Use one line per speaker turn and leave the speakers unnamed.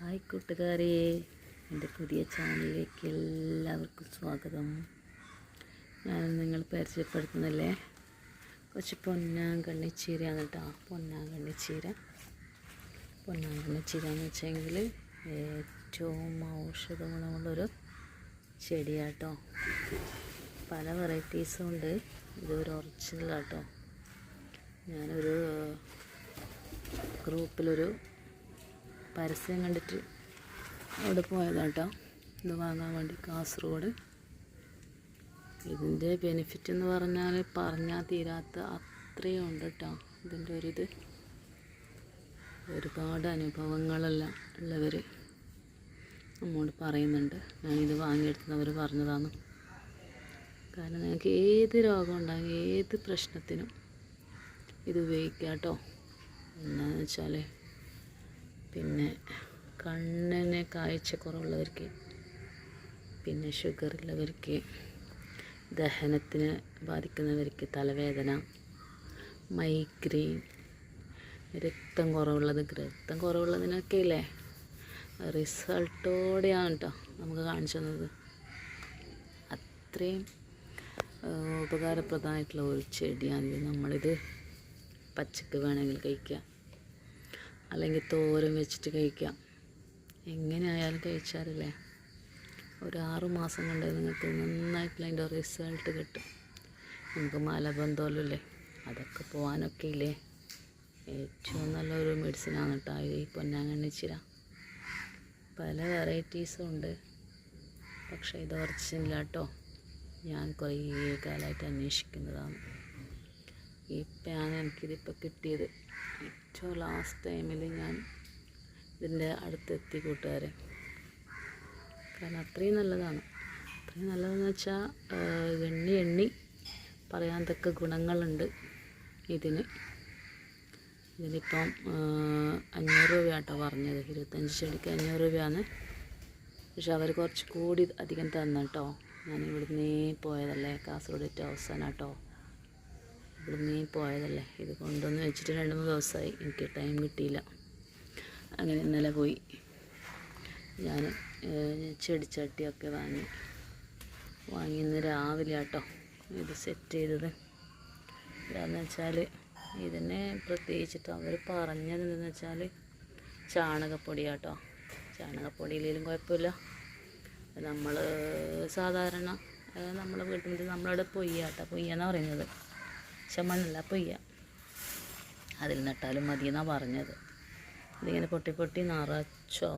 Hi കൂട്ടുകാരെ, എൻ്റെ പുതിയ ചാനലിലേക്ക് എല്ലാവർക്കും സ്വാഗതം. ഞാൻ നിങ്ങൾ പരിചയപ്പെടുത്തുന്നില്ലേ, കുറച്ച് പൊന്നാങ്കണ്ണിച്ചീരയാണ് കേട്ടോ. പൊന്നാങ്കണ്ണിച്ചീര എന്ന് വെച്ചെങ്കിൽ ഏറ്റവും ഔഷധ ഗുണമുള്ളൊരു ചെടിയാട്ടോ. പല വെറൈറ്റീസും ഉണ്ട്. ഇതൊരു ഒറിജിനലാട്ടോ. ഞാനൊരു ഗ്രൂപ്പിലൊരു പരസ്യം കണ്ടിട്ട് അവിടെ പോയതാട്ടോ, ഇത് വാങ്ങാൻ വേണ്ടി കാസർഗോഡ്. ഇതിൻ്റെ ബെനിഫിറ്റ് എന്ന് പറഞ്ഞാൽ തീരാത്ത അത്രയും ഉണ്ട് കേട്ടോ. ഇതിൻ്റെ ഒരുപാട് അനുഭവങ്ങളെല്ലാം ഉള്ളവർ നമ്മോട് പറയുന്നുണ്ട്. ഞാനിത് വാങ്ങിയെടുക്കുന്നവർ പറഞ്ഞതാണ്. കാരണം നിങ്ങൾക്ക് ഏത് രോഗം ഉണ്ടാകും, ഏത് പ്രശ്നത്തിനും ഇത് ഉപയോഗിക്കാം കേട്ടോ. എന്താണെന്ന് വെച്ചാൽ പിന്നെ കണ്ണിന് കാഴ്ചക്കുറവുള്ളവർക്ക്, പിന്നെ ഷുഗറുള്ളവർക്ക്, ദഹനത്തിന് ബാധിക്കുന്നവർക്ക്, തലവേദന, മൈഗ്രെയിൻ, രക്തം കുറവുള്ളതിനൊക്കെ ഇല്ലേ റിസൾട്ടോടെയാണ് കേട്ടോ നമുക്ക് കാണിച്ചു തന്നത്. അത്രയും ഉപകാരപ്രദമായിട്ടുള്ള ഒരു ചെടിയാണിത്. നമ്മളിത് പച്ചക്ക് വേണമെങ്കിൽ കഴിക്കാം, അല്ലെങ്കിൽ തോരൻ വെച്ചിട്ട് കഴിക്കാം. എങ്ങനെയായാലും കഴിച്ചാലല്ലേ ഒരു 6 മാസം കൊണ്ട് നിങ്ങൾക്ക് നന്നായിട്ടുള്ള അതിൻ്റെ റിസൾട്ട് കിട്ടും. നമുക്ക് മലബന്ധമല്ലേ, അതൊക്കെ പോകാനൊക്കെ ഇല്ലേ ഏറ്റവും നല്ലൊരു മെഡിസിനാണ് കേട്ടോ ഈ പൊന്നാങ്കണ്ണിച്ചീര. പല വെറൈറ്റീസും ഉണ്ട്, പക്ഷേ ഇത് ഒറിജിനലാട്ടോ. ഞാൻ കുറേ കാലമായിട്ട് അന്വേഷിക്കുന്നതാണ്. ഇപ്പോഴാണ് എനിക്കിതിപ്പോൾ കിട്ടിയത്. ഏറ്റവും ലാസ്റ്റ് ടൈമിൽ ഞാൻ ഇതിൻ്റെ അടുത്തെത്തി കൂട്ടുകാരെ. കാരണം അത്രയും നല്ലതാണ്. അത്രയും നല്ലതെന്ന് വെച്ചാൽ എണ്ണി പറയാൻ തക്ക ഗുണങ്ങളുണ്ട് ഇതിനിപ്പം 500 രൂപയാട്ടോ പറഞ്ഞത്. 25 ചെടിക്ക് 500 രൂപയാണ്. പക്ഷെ അവർ കുറച്ച് കൂടി അധികം തന്നു കേട്ടോ. ഞാൻ ഇവിടുന്നേ പോയതല്ലേ, കാസർഗോഡ് അവസാനം കേട്ടോ. ഇവിടുന്നേ പോയതല്ലേ. ഇത് കൊണ്ടുവന്ന് വെച്ചിട്ട് 2-3 ദിവസമായി. എനിക്ക് ടൈം കിട്ടിയില്ല. അങ്ങനെ ഇന്നലെ പോയി ഞാൻ ചെടിച്ചട്ടിയൊക്കെ വാങ്ങി ഇന്ന് രാവിലെ കേട്ടോ ഇത് സെറ്റ് ചെയ്തത്. എന്താണെന്ന് വെച്ചാൽ ഇതിനെ പ്രത്യേകിച്ചിട്ട് അവർ പറഞ്ഞത് എന്താണെന്ന് വെച്ചാൽ ചാണകപ്പൊടി കേട്ടോ. ചാണകപ്പൊടിയിലും കുഴപ്പമില്ല. നമ്മൾ സാധാരണ നമ്മളെ വീട്ടിൽ നമ്മളവിടെ പൊയ്യെന്നാണ് പറയുന്നത്. മണ്ണല്ല പൊയ്യ, അതിൽ നട്ടാലും മതിയെന്നാണ് പറഞ്ഞത്. ഇതിങ്ങനെ പൊട്ടി നിറച്ചോ